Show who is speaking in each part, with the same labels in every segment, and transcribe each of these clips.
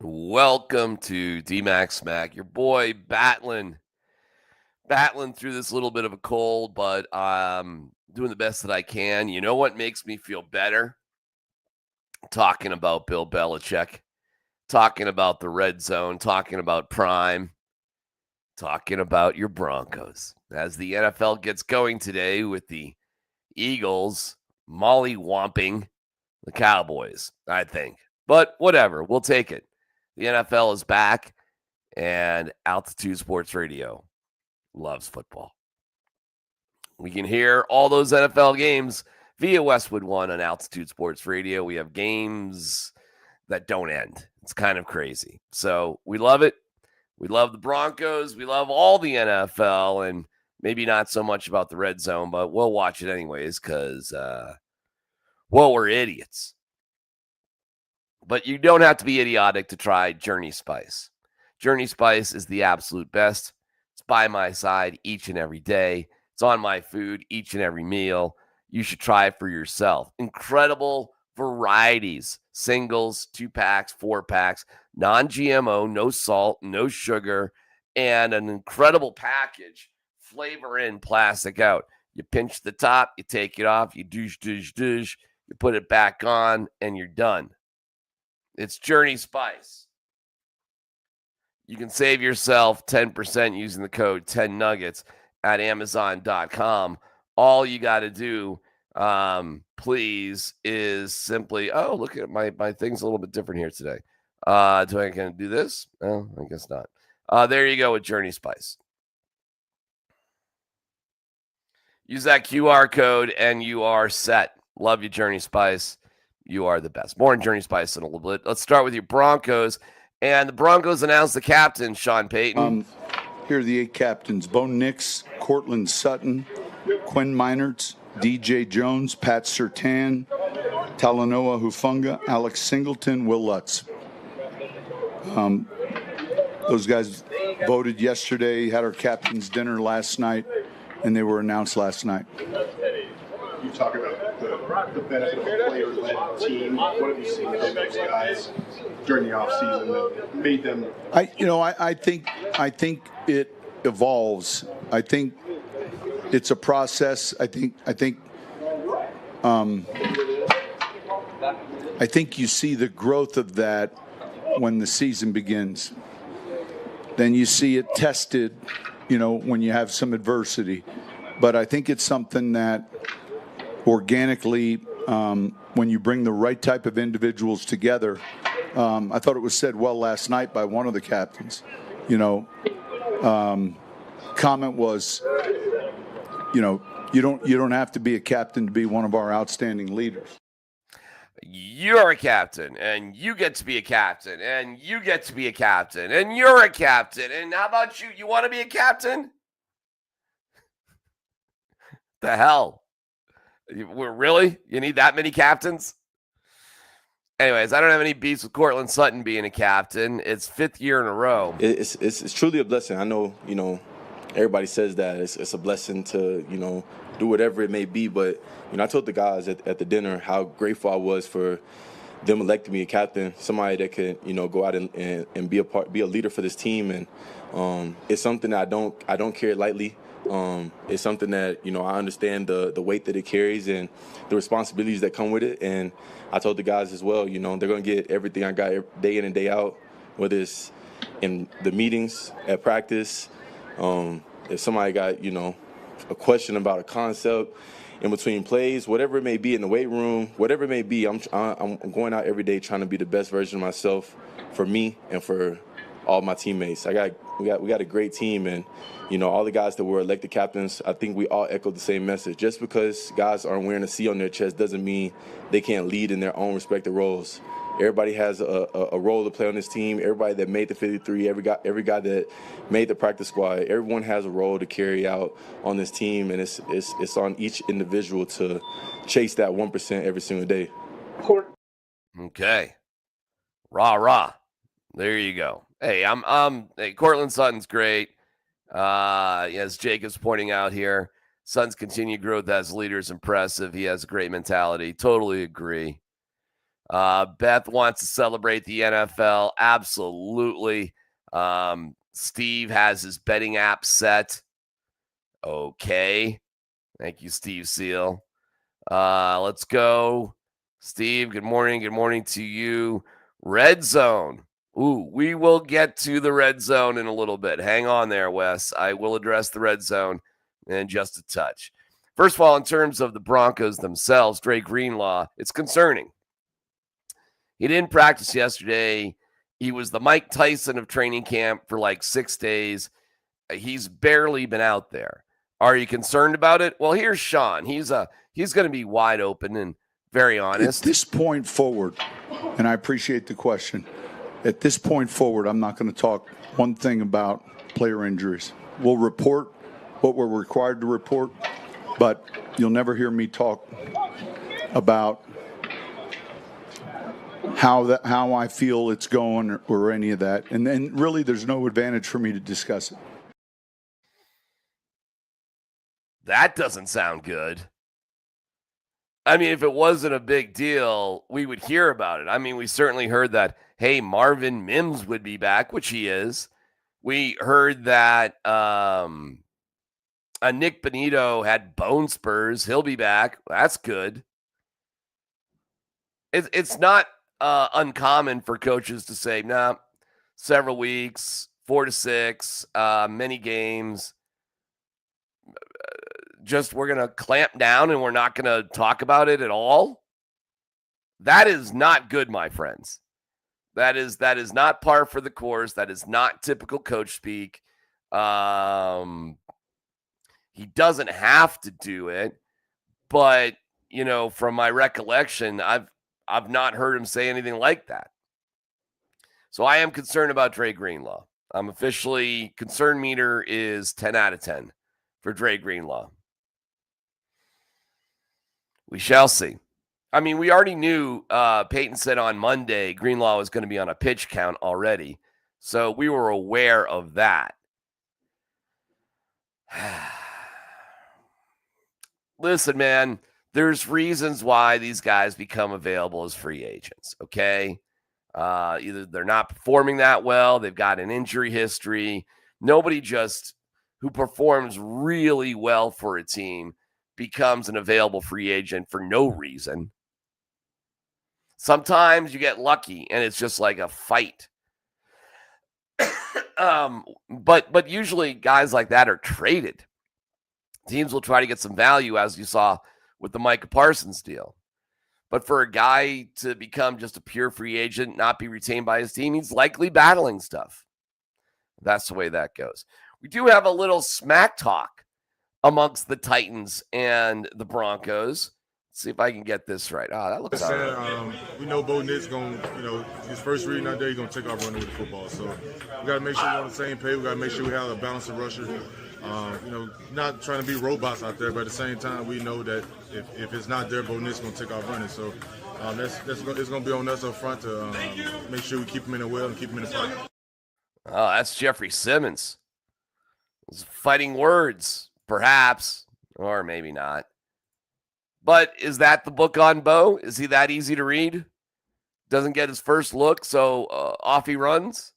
Speaker 1: Welcome to DMac SMaK. Your boy battling through this little bit of a cold, but doing the best that I can. You know what makes me feel better? Talking about Bill Belichick, talking about the red zone, talking about prime, talking about your Broncos. As the NFL gets going today with the Eagles mollywomping the Cowboys, I think. But whatever, we'll take it. The NFL is back. And Altitude Sports Radio loves football. We can hear all those NFL games via Westwood One on Altitude Sports Radio. We have games that don't end. It's kind of crazy. So we love it. We love the Broncos. We love all the NFL, and maybe not so much about the red zone, but we'll watch it anyways because, we're idiots. But you don't have to be idiotic to try Journey Spice. Journey Spice is the absolute best. It's by my side each and every day. It's on my food each and every meal. You should try it for yourself. Incredible varieties, singles, 2-packs, 4-packs, non-GMO, no salt, no sugar, and an incredible package. Flavor in, plastic out. You pinch the top, you take it off, you douche, you put it back on, and you're done. It's Journey Spice. You can save yourself 10% using the code 10nuggets at Amazon.com. All you got to do, please, is simply, look at my thing's a little bit different here today. Do I can do this? Oh, I guess not. There you go with Journey Spice. Use that QR code and you are set. Love you, Journey Spice. You are the best. More on Journey Spice in a little bit. Let's start with your Broncos. And the Broncos announced the captain, Sean Payton.
Speaker 2: Here are the 8 captains: Bo Nix, Cortland Sutton, Quinn Meinertz, DJ Jones, Pat Surtain, Talanoa Hufanga, Alex Singleton, Will Lutz. Those guys voted yesterday, had our captain's dinner last night, and they were announced last night.
Speaker 3: You talk about the benefit of a player-led team. What have you seen from those guys during the offseason that made them?
Speaker 2: I think it evolves. I think it's a process. I think you see the growth of that when the season begins. Then you see it tested, when you have some adversity. But I think it's something that organically, when you bring the right type of individuals together, I thought it was said well last night by one of the captains. Comment was, you don't have to be a captain to be one of our outstanding leaders.
Speaker 1: You're a captain, and you get to be a captain, and you get to be a captain, and you're a captain. And how about you? You want to be a captain? The hell? Really? You need that many captains? Anyways, I don't have any beefs with Cortland Sutton being a captain. It's 5th year in a row.
Speaker 4: It's truly a blessing. I know, everybody says that it's a blessing to, do whatever it may be. But, I told the guys at the dinner how grateful I was for them electing me a captain, somebody that could, go out and be a leader for this team. And it's something that I don't carry lightly. It's something that, I understand the weight that it carries and the responsibilities that come with it. And I told the guys as well, they're going to get everything I got day in and day out, whether it's in the meetings, at practice. If somebody got, a question about a concept in between plays, whatever it may be in the weight room, whatever it may be, I'm going out every day trying to be the best version of myself for me and for all my teammates. We got a great team, and all the guys that were elected captains, I think we all echoed the same message. Just because guys aren't wearing a C on their chest doesn't mean they can't lead in their own respective roles. Everybody has a role to play on this team. Everybody that made the 53, every guy that made the practice squad, everyone has a role to carry out on this team, and it's on each individual to chase that 1% every single day.
Speaker 1: Okay. Rah. There you go. Hey, Cortland Sutton's great. As Jacob's pointing out here, Sutton's continued growth as a leader is impressive. He has a great mentality. Totally agree. Beth wants to celebrate the NFL. Absolutely. Steve has his betting app set. Okay. Thank you, Steve Seal. Let's go. Steve, good morning. Good morning to you. Red zone. Ooh, we will get to the red zone in a little bit. Hang on there, Wes. I will address the red zone in just a touch. First of all, in terms of the Broncos themselves, Dre Greenlaw, it's concerning. He didn't practice yesterday. He was the Mike Tyson of training camp for like 6 days. He's barely been out there. Are you concerned about it? Well, here's Sean. He's going to be wide open and very honest.
Speaker 2: At this point forward, and I appreciate the question, at this point forward, I'm not going to talk one thing about player injuries. We'll report what we're required to report, but you'll never hear me talk about how I feel it's going or any of that. And then really there's no advantage for me to discuss it.
Speaker 1: That doesn't sound good. I mean, if it wasn't a big deal, we would hear about it. I mean, we certainly heard that, hey, Marvin Mims would be back, which he is. We heard that Nick Benito had bone spurs. He'll be back. That's good. It's not uncommon for coaches to say, nah, several weeks, 4 to 6, many games. Just we're going to clamp down and we're not going to talk about it at all. That is not good, my friends. That is not par for the course. That is not typical coach speak. He doesn't have to do it, but from my recollection, I've not heard him say anything like that. So I am concerned about Dre Greenlaw. I'm officially, concern meter is 10 out of 10 for Dre Greenlaw. We shall see. I mean, we already knew Peyton said on Monday Greenlaw was going to be on a pitch count already. So we were aware of that. Listen, man, there's reasons why these guys become available as free agents, okay? Either they're not performing that well, they've got an injury history. Nobody just who performs really well for a team becomes an available free agent for no reason. Sometimes you get lucky and it's just like a fight. But usually guys like that are traded. Teams will try to get some value, as you saw with the Micah Parsons deal. But for a guy to become just a pure free agent, not be retained by his team, he's likely battling stuff. That's the way that goes. We do have a little SMaK talk amongst the Titans and the Broncos. Let's see if I can get this right. That looks all right.
Speaker 5: We know Bo Nick's going to, his first reading out there, he's going to take off running with the football. So we got to make sure we're on the same page. We got to make sure we have a balanced rusher. Not trying to be robots out there, but at the same time, we know that if it's not there, Bo Nick's going to take off running. So it's going to be on us up front to make sure we keep him in the well and keep him in the fight.
Speaker 1: Oh, that's Jeffrey Simmons. Those fighting words, perhaps, or maybe not. But is that the book on Bo? Is he that easy to read? Doesn't get his first look, so off he runs?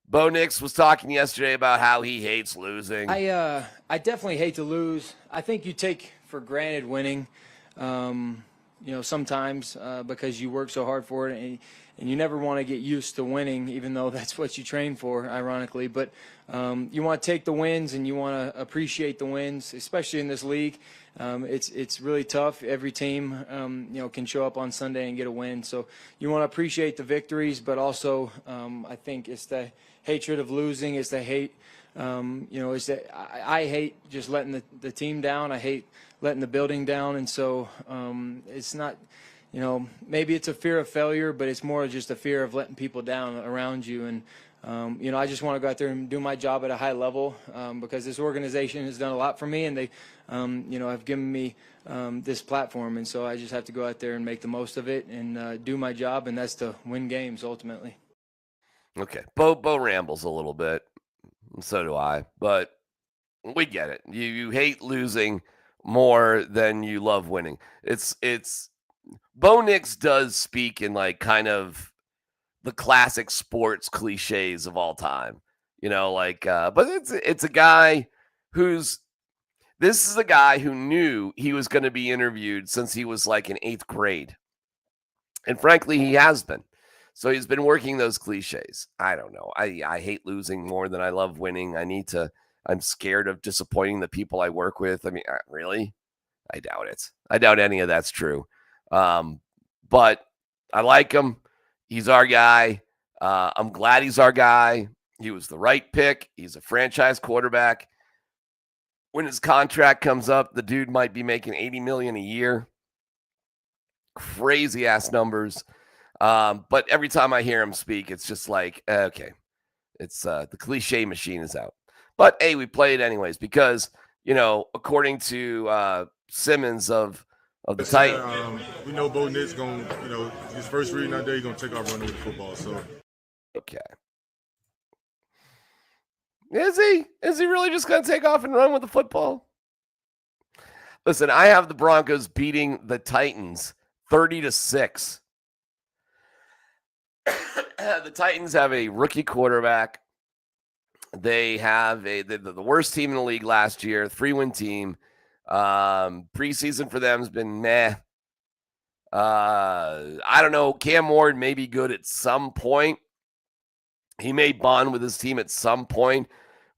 Speaker 1: Bo Nix was talking yesterday about how he hates losing.
Speaker 6: I definitely hate to lose. I think you take for granted winning, sometimes because you work so hard for it, and you never want to get used to winning, even though that's what you train for, ironically. But you want to take the wins and you want to appreciate the wins, especially in this league. It's really tough. Every team, can show up on Sunday and get a win. So you want to appreciate the victories, but also I think it's the hatred of losing. It's the hate. It's that I hate just letting the team down. I hate letting the building down. And so it's not, maybe it's a fear of failure, but it's more just a fear of letting people down around you. And, I just want to go out there and do my job at a high level because this organization has done a lot for me, and they, have given me this platform. And so I just have to go out there and make the most of it and do my job, and that's to win games ultimately.
Speaker 1: Okay. Bo rambles a little bit. And so do I. But we get it. You hate losing more than you love winning. It's Bo Nix does speak in like kind of the classic sports cliches of all time, but it's a guy this is a guy who knew he was going to be interviewed since he was like in 8th grade. And frankly, he has been. So he's been working those cliches. I don't know. I hate losing more than I love winning. I'm scared of disappointing the people I work with. I mean, really? I doubt it. I doubt any of that's true. But I like him. He's our guy. I'm glad he's our guy. He was the right pick. He's a franchise quarterback. When his contract comes up, the dude might be making $80 million a year. Crazy ass numbers. But every time I hear him speak, it's just like, okay, it's the cliche machine is out. But hey, we play it anyways because, according to Simmons of the Titans.
Speaker 5: We know Bo Nix going, his first reading that day, he's going to take off running with the football. So,
Speaker 1: okay. Is he? Is he really just going to take off and run with the football? Listen, I have the Broncos beating the Titans 30-6. The Titans have a rookie quarterback. They have the worst team in the league last year, 3-win team. Preseason for them has been meh. I don't know. Cam Ward may be good at some point. He may bond with his team at some point.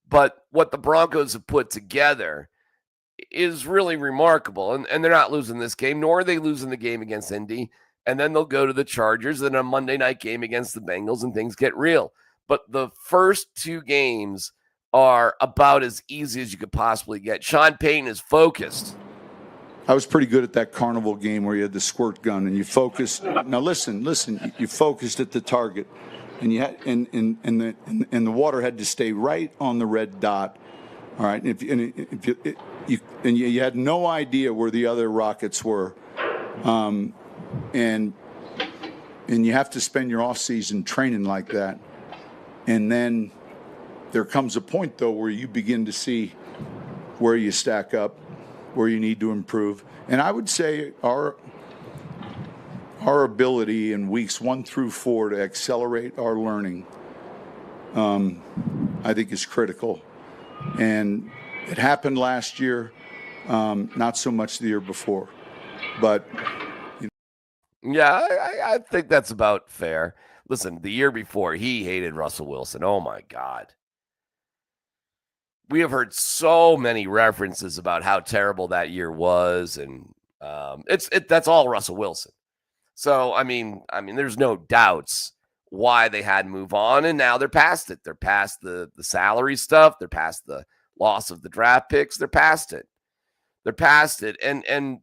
Speaker 1: But what the Broncos have put together is really remarkable. And they're not losing this game, nor are they losing the game against Indy. And then they'll go to the Chargers and a Monday night game against the Bengals and things get real. But the first 2 games are about as easy as you could possibly get. Sean Payton is focused.
Speaker 2: I was pretty good at that carnival game where you had the squirt gun and you focused. Now listen, you focused at the target, and you had and the water had to stay right on the red dot. All right, you had no idea where the other rockets were, and you have to spend your off season training like that, and then there comes a point though where you begin to see where you stack up, where you need to improve. And I would say our ability in weeks 1 through 4 to accelerate our learning, I think is critical. And it happened last year, not so much the year before. But
Speaker 1: yeah, I think that's about fair. Listen, the year before, he hated Russell Wilson. Oh my God. We have heard so many references about how terrible that year was, and that's all Russell Wilson. So I mean, there's no doubts why they had to move on, and now they're past it. They're past the salary stuff. They're past the loss of the draft picks. They're past it. They're past it, and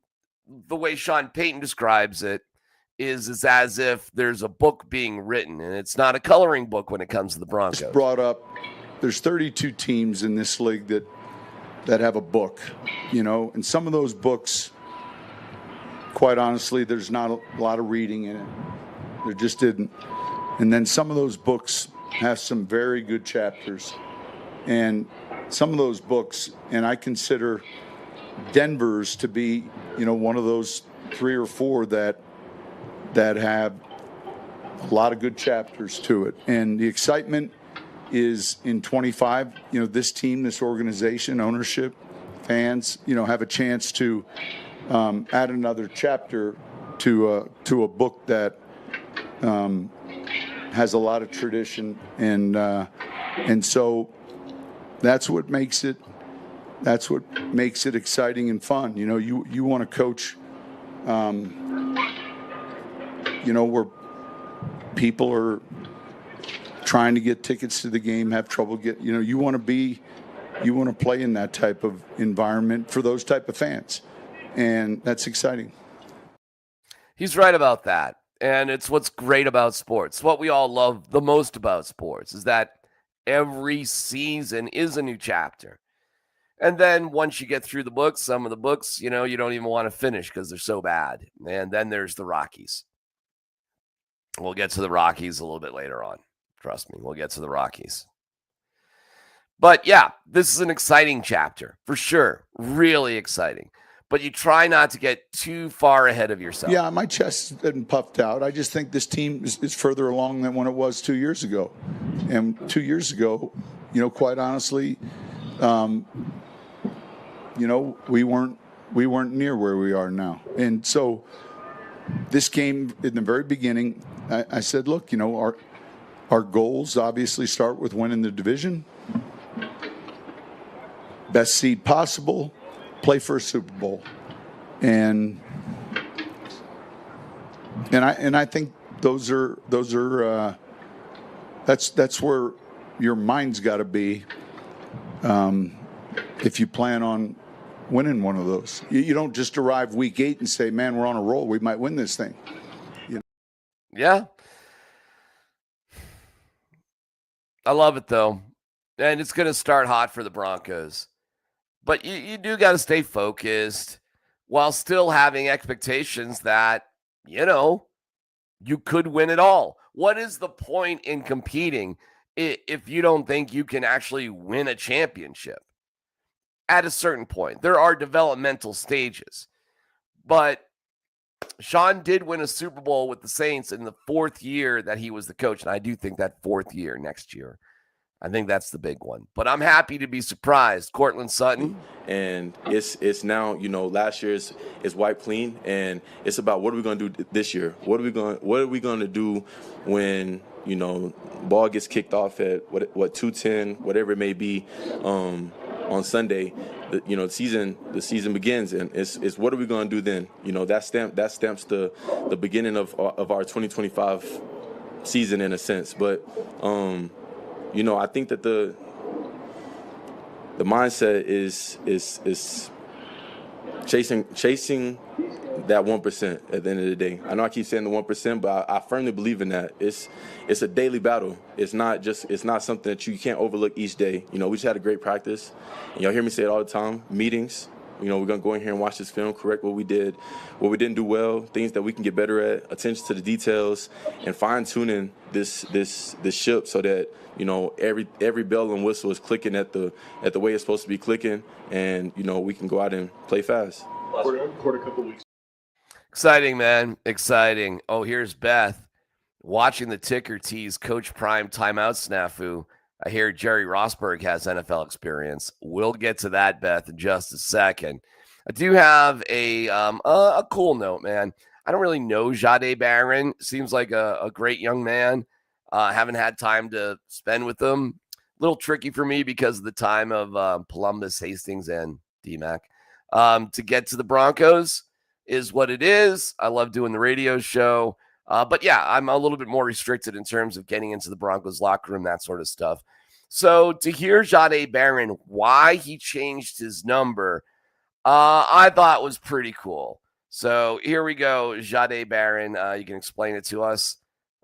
Speaker 1: the way Sean Payton describes it is as if there's a book being written, and it's not a coloring book when it comes to the Broncos.
Speaker 2: Just brought up. There's 32 teams in this league that have a book, and some of those books, quite honestly, there's not a lot of reading in it. There just didn't. And then some of those books have some very good chapters. And some of those books, and I consider Denver's to be, one of those 3 or 4 that have a lot of good chapters to it. And the excitement is in 25, this team, this organization, ownership, fans, have a chance to add another chapter to a book that has a lot of tradition, and so that's what makes it exciting and fun. You want to coach, where people are trying to get tickets to the game, have trouble you want to play in that type of environment for those type of fans. And that's exciting.
Speaker 1: He's right about that. And it's what's great about sports. What we all love the most about sports is that every season is a new chapter. And then once you get through the books, some of the books, you don't even want to finish because they're so bad. And then there's the Rockies. We'll get to the Rockies a little bit later on. Trust me, we'll get to the Rockies. But yeah, this is an exciting chapter for sure. Really exciting. but you try not to get too far ahead of yourself.
Speaker 2: Yeah, my chest isn't puffed out. I just think this team is further along than when it was 2 years ago. And 2 years ago, quite honestly, we weren't near where we are now. And so this game in the very beginning, I said, look, our goals obviously start with winning the division, best seed possible, play for a Super Bowl. And I think those are that's where your mind's got to be if you plan on winning one of those. You don't just arrive week 8 and say, man, we're on a roll, we might win this thing.
Speaker 1: Yeah. I love it, though. And it's going to start hot for the Broncos. But you do got to stay focused while still having expectations that, you could win it all. What is the point in competing if you don't think you can actually win a championship? At a certain point, there are developmental stages. But Sean did win a Super Bowl with the Saints in the 4th year that he was the coach. And I do think that 4th year next year, I think that's the big one. But I'm happy to be surprised. Cortland Sutton.
Speaker 4: And it's now, last year is wiped clean, and it's about what are we going to do this year? What are we going to do when, ball gets kicked off at what 2:10, whatever it may be, on Sunday. The season begins, and it's what are we going to do then? That stamps the beginning of our 2025 season in a sense. But I think that the mindset is chasing that 1% at the end of the day. I know I keep saying the 1%, but I firmly believe in that. It's a daily battle. It's not something that you can't overlook each day. We just had a great practice. And y'all hear me say it all the time. Meetings. We're gonna go in here and watch this film, correct what we did, what we didn't do well, things that we can get better at, attention to the details, and fine tuning this ship so that every bell and whistle is clicking at the way it's supposed to be clicking, and we can go out and play fast.
Speaker 3: Quarter couple weeks.
Speaker 1: Exciting, man. Exciting. Oh, here's Beth watching the ticker tease Coach Prime timeout snafu. I hear Jerry Rosberg has NFL experience. We'll get to that, Beth, in just a second. I do have a cool note, man. I don't really know Jahdae Barron. Seems like a great young man. Haven't had time to spend with him. A little tricky for me because of the time of Columbus, Hastings, and DMac. To get to the Broncos is what it is. I love doing the radio show. But yeah, I'm a little bit more restricted in terms of getting into the Broncos locker room, that sort of stuff. So to hear Jahdae Barron, why he changed his number, I thought was pretty cool. So here we go, Jahdae Barron. You can explain it to us.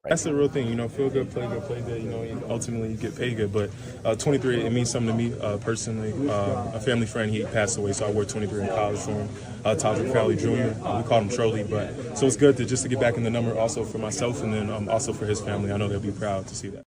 Speaker 7: Right. That's the real thing, feel good, play good. Ultimately you get paid good. But 23, it means something to me personally. A family friend, he passed away, so I wore 23 in college for him. Todrick Crowley Jr., we called him Trolley. But so it's good to get back in the number also for myself and then also for his family. I know they'll be proud to see that.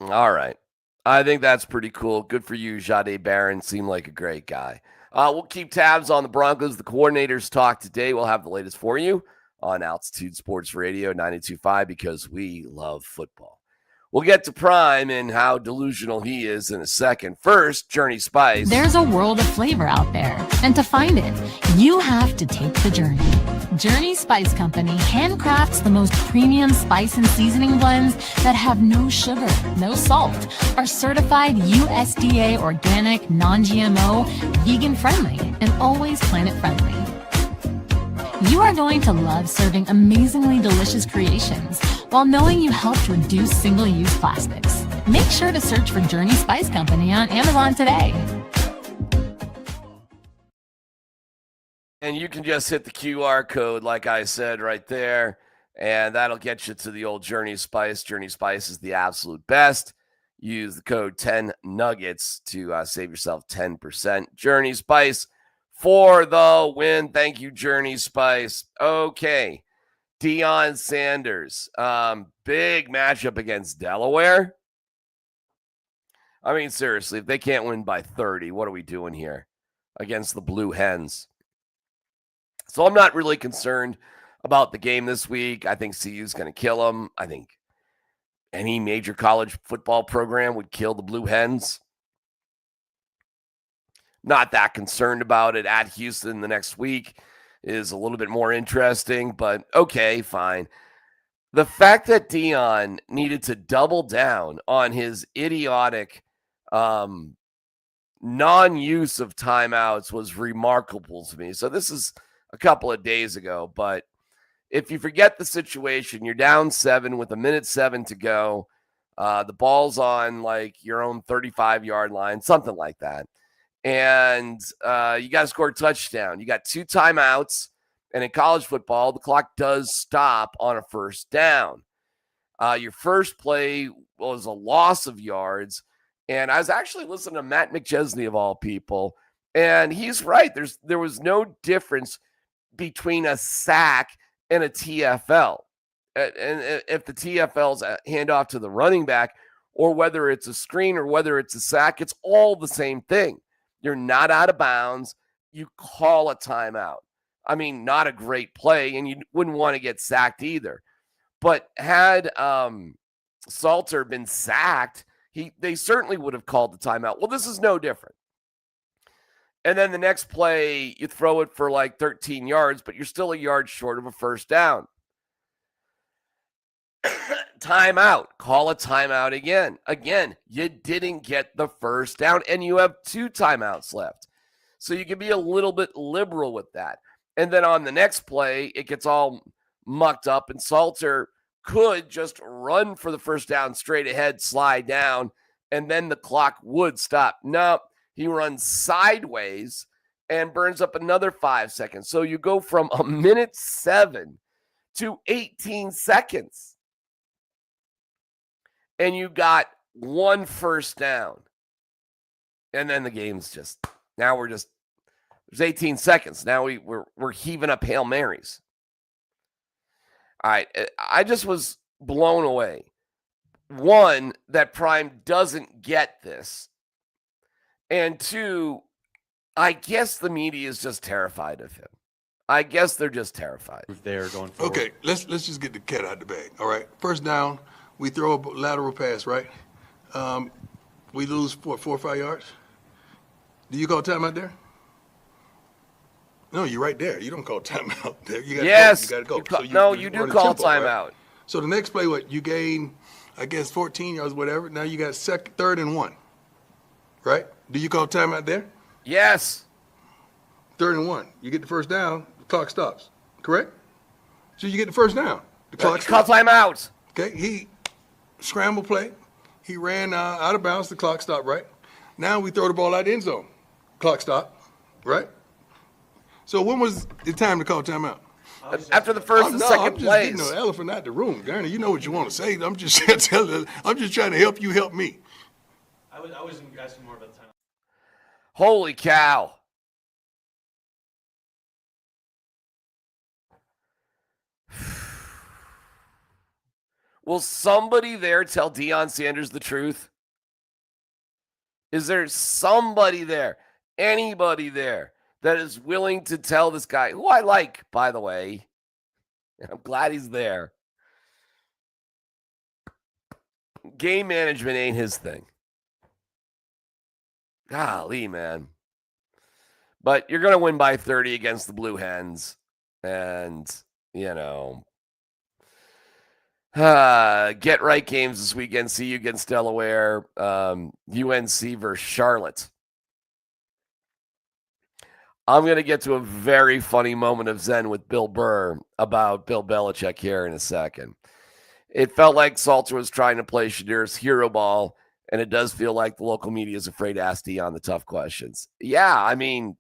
Speaker 1: All right. I think that's pretty cool. Good for you, Jahdae Barron. Seemed like a great guy. We'll keep tabs on the Broncos. The coordinators talk today. We'll have the latest for you on Altitude Sports Radio 92.5 because we love football. We'll get to Prime and how delusional he is in a second. First, Journey Spice.
Speaker 8: There's a world of flavor out there, and to find it, you have to take the journey. Journey Spice Company handcrafts the most premium spice and seasoning blends that have no sugar, no salt, are certified USDA organic, non-GMO, vegan-friendly, and always planet-friendly. You are going to love serving amazingly delicious creations while knowing you helped reduce single-use plastics. Make sure to search for Journey Spice Company on Amazon today.
Speaker 1: And you can just hit the QR code, like I said, right there, and that'll get you to the old Journey Spice. Journey Spice is the absolute best. Use the code 10Nuggets to save yourself 10%. Journey Spice for the win. Thank you, Journey Spice. Okay. Deion Sanders. Big matchup against Delaware. I mean, seriously, if they can't win by 30, what are we doing here against the Blue Hens? So I'm not really concerned about the game this week. I think CU's going to kill them. I think any major college football program would kill the Blue Hens. Not that concerned about it. At Houston the next week is a little bit more interesting, but okay, fine. The fact that Deion needed to double down on his idiotic non-use of timeouts was remarkable to me. So this is a couple of days ago, but if you forget the situation, you're down 7 with 1:07 to go. The ball's on like your own 35-yard line, something like that. And you got to score a touchdown. You got 2 timeouts. And in college football, the clock does stop on a first down. Your first play was a loss of yards. And I was actually listening to Matt McChesney, of all people, and he's right. There was no difference between a sack and a TFL. And if the TFL's a handoff to the running back, or whether it's a screen or whether it's a sack, it's all the same thing. You're not out of bounds. You call a timeout. I mean, not a great play, and you wouldn't want to get sacked either. But had Salter been sacked, they certainly would have called the timeout. Well, this is no different. And then the next play, you throw it for like 13 yards, but you're still a yard short of a first down. Timeout. Call a timeout again. Again, you didn't get the first down, and you have 2 timeouts left. So you can be a little bit liberal with that. And then on the next play, it gets all mucked up, and Salter could just run for the first down straight ahead, slide down, and then the clock would stop. No, he runs sideways and burns up another 5 seconds. So you go from 1:07 to 18 seconds. And you got 1 first down. And then the game's just, now we're just, there's 18 seconds. Now we're heaving up Hail Marys. All right, I just was blown away. One, that Prime doesn't get this. And 2, I guess the media is just terrified of him. I guess they're just terrified.
Speaker 9: They're going forward.
Speaker 10: Okay, let's just get the cat out of the bag. All right, first down, we throw a lateral pass, right? We lose 4 or 5 yards. Do you call timeout there? No, you're right there. You don't call timeout there. You gotta go.
Speaker 1: You do call timeout.
Speaker 10: Right? So the next play, what? You gain, I guess, 14 yards, whatever. Now you got 3rd and 1, right? Do you call timeout there?
Speaker 1: Yes.
Speaker 10: 3rd and 1. You get the first down, the clock stops, correct? So you get the first down. The clock stops.
Speaker 1: Call timeout.
Speaker 10: Okay, he scramble play. He ran out of bounds. The clock stopped, right? Now we throw the ball out the end zone. Clock stopped, right? So when was the time to call timeout?
Speaker 1: After the first and second plays.
Speaker 10: I'm just getting the elephant out the room, Garner. You know what you want to say. I'm just trying to help you help me.
Speaker 9: I was asking more about the time.
Speaker 1: Holy cow. Will somebody there tell Deion Sanders the truth? Is there somebody there, anybody there, that is willing to tell this guy, who I like, by the way, and I'm glad he's there, game management ain't his thing. Golly, man. But you're going to win by 30 against the Blue Hens. And, get right games this weekend. See you against Delaware. UNC versus Charlotte. I'm going to get to a very funny moment of zen with Bill Burr about Bill Belichick here in a second. It felt like Salter was trying to play Shadir's hero ball, and it does feel like the local media is afraid to ask Deion the tough questions. Yeah, I mean,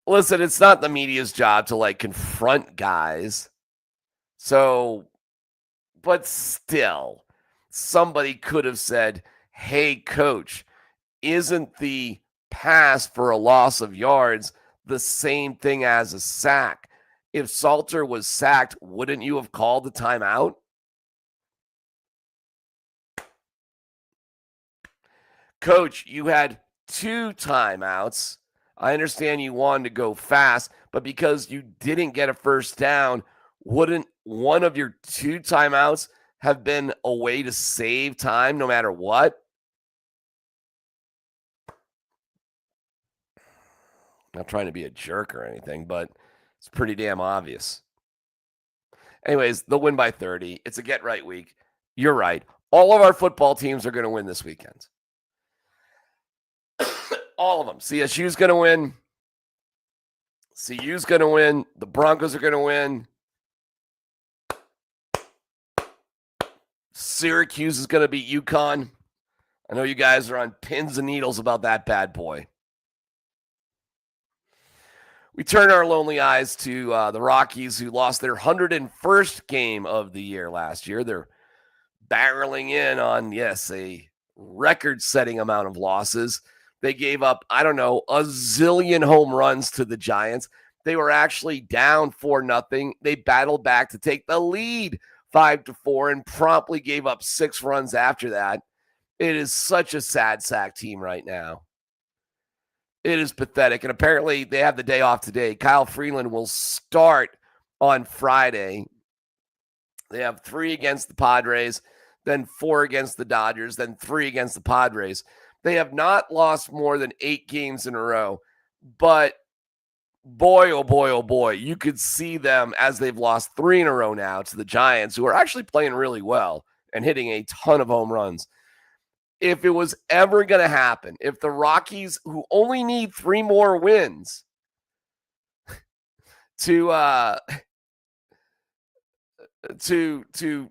Speaker 1: listen, it's not the media's job to, confront guys. So, but still, somebody could have said, hey, coach, isn't the pass for a loss of yards the same thing as a sack? If Salter was sacked, wouldn't you have called the timeout? Coach, you had 2 timeouts. I understand you wanted to go fast, but because you didn't get a first down, wouldn't one of your 2 timeouts have been a way to save time no matter what? Not trying to be a jerk or anything, but it's pretty damn obvious. Anyways, they'll win by 30. It's a get right week. You're right. All of our football teams are going to win this weekend. All of them. CSU's going to win. CU's going to win. The Broncos are going to win. Syracuse is going to beat UConn. I know you guys are on pins and needles about that bad boy. We turn our lonely eyes to the Rockies, who lost their 101st game of the year last year. They're barreling in on, yes, a record-setting amount of losses. They gave up, a zillion home runs to the Giants. They were actually down 4-0. They battled back to take the lead 5-4 and promptly gave up 6 runs after that. It is such a sad sack team right now. It is pathetic. And apparently they have the day off today. Kyle Freeland will start on Friday. They have 3 against the Padres, then 4 against the Dodgers, then 3 against the Padres. They have not lost more than 8 games in a row. But boy, oh boy, oh boy, you could see them as they've lost 3 in a row now to the Giants, who are actually playing really well and hitting a ton of home runs. If it was ever going to happen, if the Rockies, who only need 3 more wins to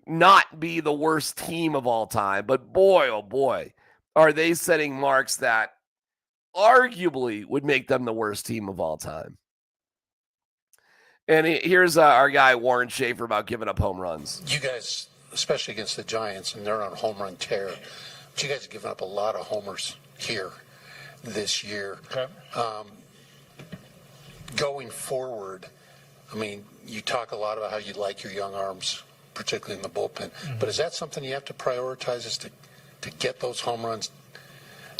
Speaker 1: not be the worst team of all time, but boy, oh boy, are they setting marks that arguably would make them the worst team of all time. And here's our guy, Warren Schaefer, about giving up home runs.
Speaker 11: You guys, especially against the Giants, and they're on a home run tear, but you guys have given up a lot of homers here this year. Okay. Going forward, you talk a lot about how you like your young arms, particularly in the bullpen. Mm-hmm. But is that something you have to prioritize, is to get those home runs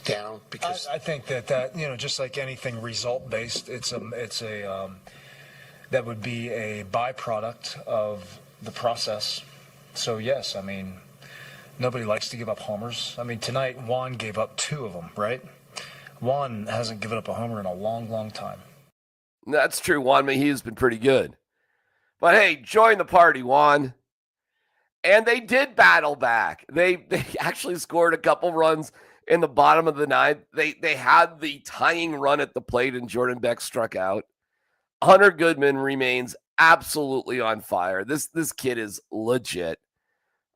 Speaker 11: down? Because
Speaker 12: I think that just like anything result based, it's a that would be a byproduct of the process. So yes, nobody likes to give up homers. Tonight Juan gave up 2 of them, right? Juan hasn't given up a homer in a long, long time.
Speaker 1: That's true, Juan. He's been pretty good. But hey, join the party, Juan. And they did battle back. They actually scored a couple runs in the bottom of the 9th. They had the tying run at the plate, and Jordan Beck struck out. Hunter Goodman remains absolutely on fire. This kid is legit.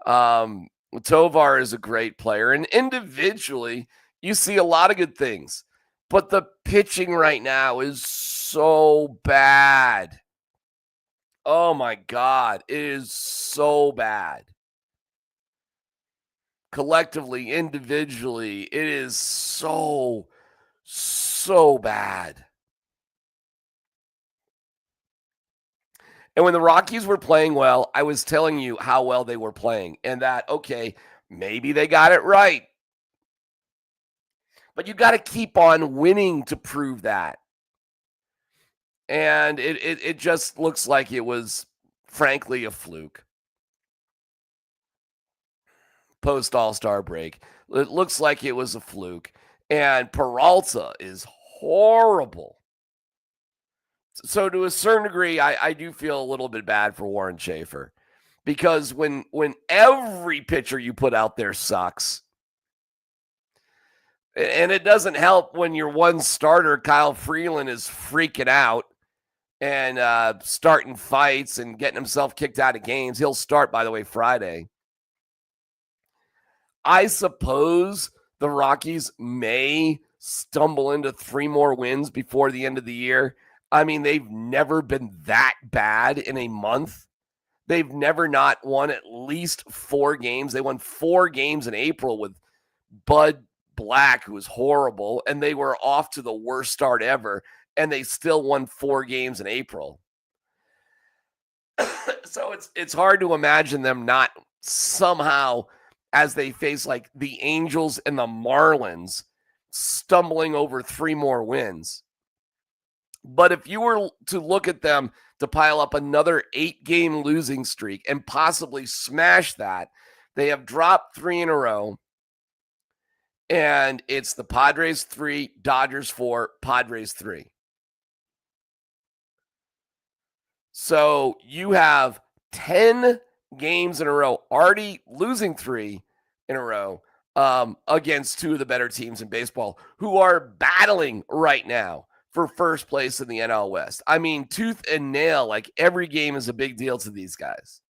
Speaker 1: Tovar is a great player, and individually, you see a lot of good things. But the pitching right now is so bad. Oh my God, it is so bad. Collectively, individually, it is so bad. And when the Rockies were playing well, I was telling you how well they were playing, and that, okay, maybe they got it right. But you got to keep on winning to prove that. And it just looks like it was, frankly, a fluke. Post All-Star break. It looks like it was a fluke. And Peralta is horrible. So to a certain degree, I do feel a little bit bad for Warren Schaefer. Because when every pitcher you put out there sucks, and it doesn't help when your one starter, Kyle Freeland, is freaking out and starting fights and getting himself kicked out of games. He'll start, by the way, Friday. I suppose the Rockies may stumble into 3 more wins before the end of the year. They've never been that bad in a month. They've never not won at least 4 games. They won 4 games in April with Bud Black, who was horrible, and they were off to the worst start ever, and they still won 4 games in April. So it's hard to imagine them not somehow, as they face like the Angels and the Marlins, stumbling over 3 more wins. But if you were to look at them to pile up another 8-game losing streak and possibly smash that, they have dropped 3 in a row. And it's the Padres 3, Dodgers 4, Padres 3. So you have 10 games in a row, already losing 3 in a row against 2 of the better teams in baseball who are battling right now for first place in the NL West. I mean, tooth and nail, like every game is a big deal to these guys.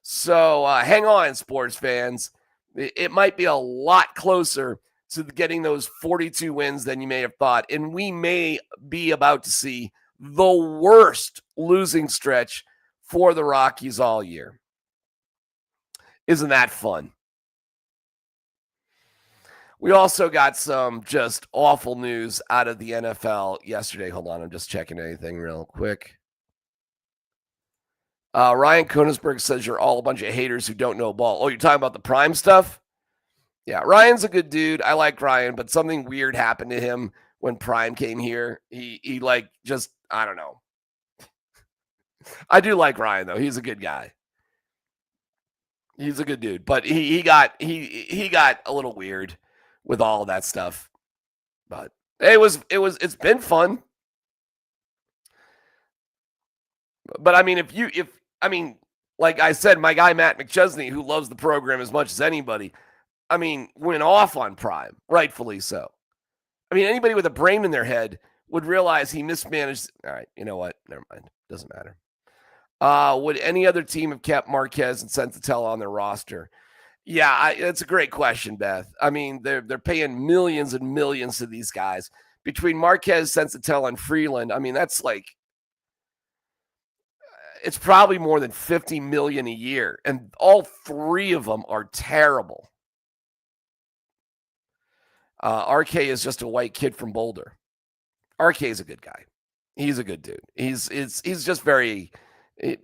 Speaker 1: So hang on, sports fans. It might be a lot closer to getting those 42 wins than you may have thought. And we may be about to see the worst losing stretch for the Rockies all year. Isn't that fun? We also got some just awful news out of the NFL yesterday. Hold on, I'm just checking anything real quick. Ryan Koenigsberg says you're all a bunch of haters who don't know ball. Oh, you're talking about the Prime stuff? Yeah, Ryan's a good dude. I like Ryan, but something weird happened to him when Prime came here. He like just, I don't know. I do like Ryan though. He's a good guy. He's a good dude, but he got a little weird with all of that stuff. But it's been fun. But I mean, like I said, my guy Matt McChesney, who loves the program as much as anybody, I mean, went off on Prime, rightfully so. I mean, anybody with a brain in their head would realize he mismanaged. All right, you know what? Never mind. Doesn't matter. Would any other team have kept Marquez and Senzatella on their roster? Yeah, that's a great question, Beth. I mean, they're paying millions and millions to these guys. Between Marquez, Senzatella, and Freeland, I mean, that's like, it's probably more than $50 million a year, and all 3 of them are terrible. RK is just a white kid from Boulder. RK is a good guy. He's a good dude. He's just very.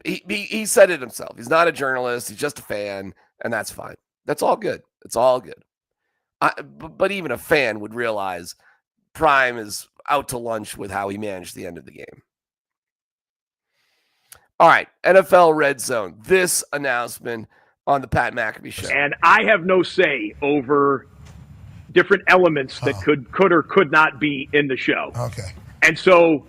Speaker 1: He said it himself. He's not a journalist. He's just a fan, and that's fine. That's all good. It's all good. But even a fan would realize Prime is out to lunch with how he managed the end of the game. All right, NFL Red Zone. This announcement on the Pat McAfee Show.
Speaker 13: And I have no say over different elements that could or could not be in the show.
Speaker 14: Okay.
Speaker 13: And so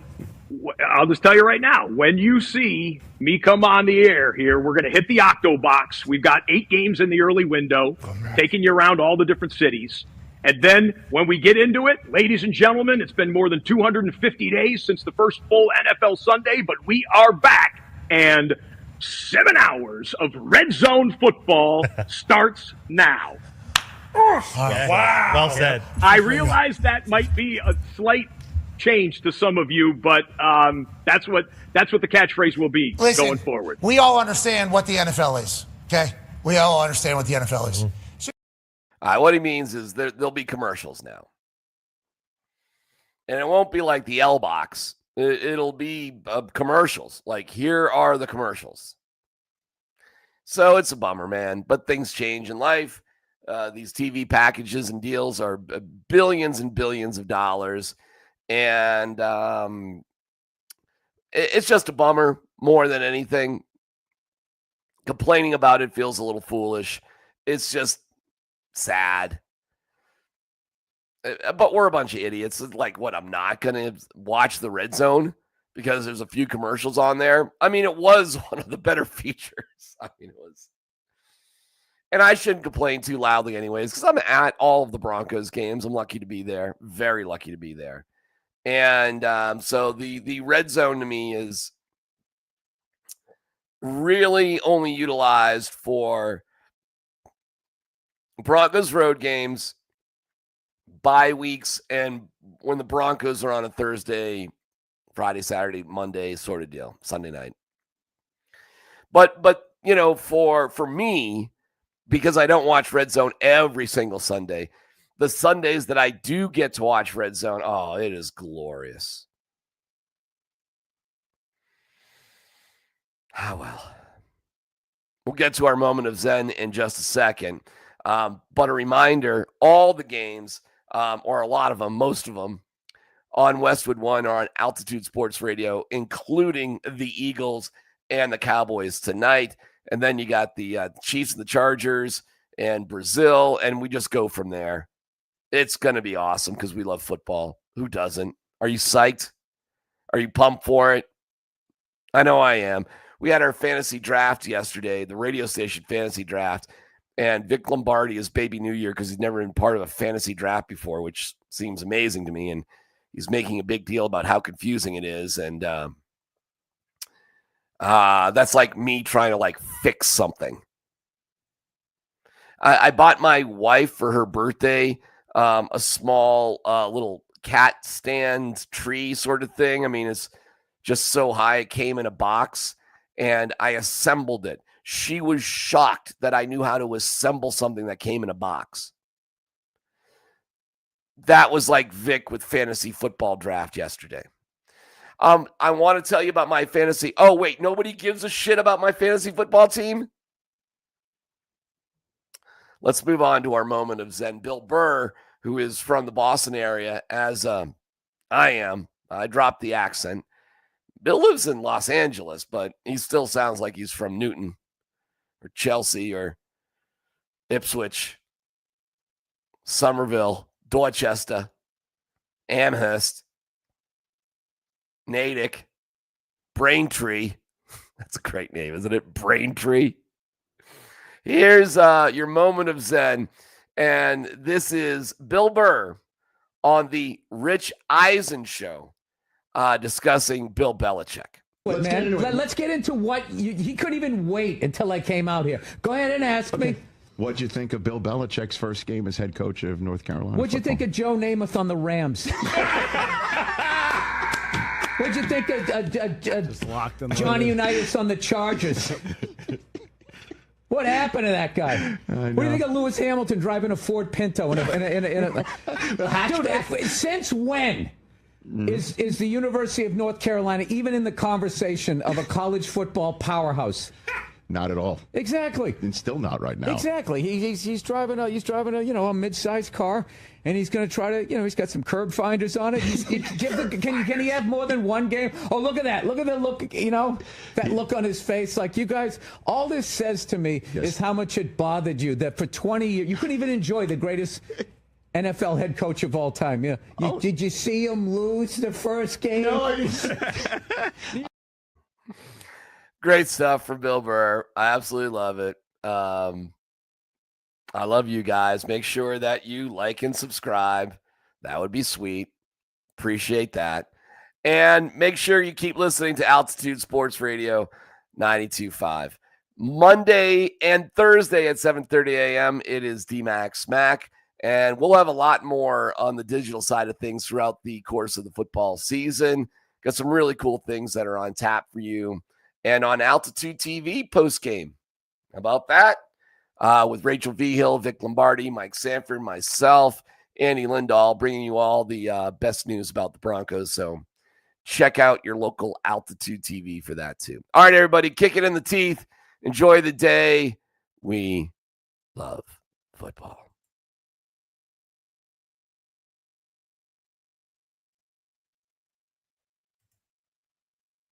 Speaker 13: I'll just tell you right now, when you see me come on the air here, we're going to hit the Octo Box. We've got 8 games in the early window, taking you around all the different cities. And then when we get into it, ladies and gentlemen, it's been more than 250 days since the first full NFL Sunday, but we are back. And 7 hours of Red Zone football starts now.
Speaker 14: Wow.
Speaker 9: Well said.
Speaker 13: I realize that might be a slight change to some of you, but that's what the catchphrase will be going forward.
Speaker 14: We all understand what the NFL is, okay? We all understand what the NFL is.
Speaker 1: What he means is there'll be commercials now. And it won't be like the L box. It'll be commercials. Like, here are the commercials. So it's a bummer, man. But things change in life. These TV packages and deals are billions and billions of dollars. And it's just a bummer more than anything. Complaining about it feels a little foolish. It's just sad. But we're a bunch of idiots. Like, what, I'm not going to watch the Red Zone because there's a few commercials on there? I mean, it was one of the better features. I mean, it was. And I shouldn't complain too loudly anyways, because I'm at all of the Broncos games. I'm lucky to be there. Very lucky to be there. And so the Red Zone to me is really only utilized for Broncos road games, bye weeks, and when the Broncos are on a Thursday, Friday, Saturday, Monday sort of deal, Sunday night. But you know, for me, because I don't watch Red Zone every single Sunday, the Sundays that I do get to watch Red Zone, oh, it is glorious. Ah, well. We'll get to our moment of Zen in just a second. But a reminder, all the games, or a lot of them, most of them, on Westwood One or on Altitude Sports Radio, including the Eagles and the Cowboys tonight. And then you got the Chiefs and the Chargers and Brazil, and we just go from there. It's going to be awesome because we love football. Who doesn't? Are you psyched? Are you pumped for it? I know I am. We had our fantasy draft yesterday, the radio station fantasy draft, and Vic Lombardi is baby New Year because he's never been part of a fantasy draft before, which seems amazing to me. And he's making a big deal about how confusing it is. And that's like me trying to like fix something. I bought my wife for her birthday a small little cat stand tree sort of thing. I mean, it's just so high. It came in a box and I assembled it. She was shocked that I knew how to assemble something that came in a box. That was like Vic with fantasy football draft yesterday. I want to tell you about my fantasy. Oh, wait, nobody gives a shit about my fantasy football team? Let's move on to our moment of Zen. Bill Burr, who is from the Boston area, as I am. I dropped the accent. Bill lives in Los Angeles, but he still sounds like he's from Newton or Chelsea or Ipswich, Somerville, Dorchester, Amherst, Natick, Braintree. That's a great name, isn't it? Braintree. Here's your moment of Zen. And this is Bill Burr on the Rich Eisen show discussing Bill Belichick.
Speaker 15: Let's get into what he couldn't even wait until I came out here. Go ahead and ask me.
Speaker 16: What'd you think of Bill Belichick's first game as head coach of North Carolina?
Speaker 15: What'd you think of Joe Namath on the Rams? What'd you think of Johnny Unitas on the Chargers? What happened to that guy? What do you think of Lewis Hamilton driving a Ford Pinto? Dude, since when is the University of North Carolina even in the conversation of a college football powerhouse?
Speaker 16: Not at all.
Speaker 15: Exactly.
Speaker 16: And still not right now.
Speaker 15: Exactly. He's driving a mid-sized car, and he's going to try to he's got some curb finders on it. Can he have more than one game? Oh, look at that! Look at the look. That look on his face. Like, you guys, all this says to me is how much it bothered you that for 20 years you couldn't even enjoy the greatest NFL head coach of all time. Yeah. Did you see him lose the first game?
Speaker 16: No, I didn't.
Speaker 1: Great stuff from Bill Burr. I absolutely love it. I love you guys. Make sure that you like and subscribe. That would be sweet. Appreciate that. And make sure you keep listening to Altitude Sports Radio 92.5. Monday and Thursday at 7:30 a.m., it is DMac SMaK. And we'll have a lot more on the digital side of things throughout the course of the football season. Got some really cool things that are on tap for you. And on Altitude TV post-game. How about that? With Rachel Vigil, Vic Lombardi, Mike Sanford, myself, Andy Lindahl, bringing you all the best news about the Broncos. So check out your local Altitude TV for that too. All right, everybody, kick it in the teeth. Enjoy the day. We love football.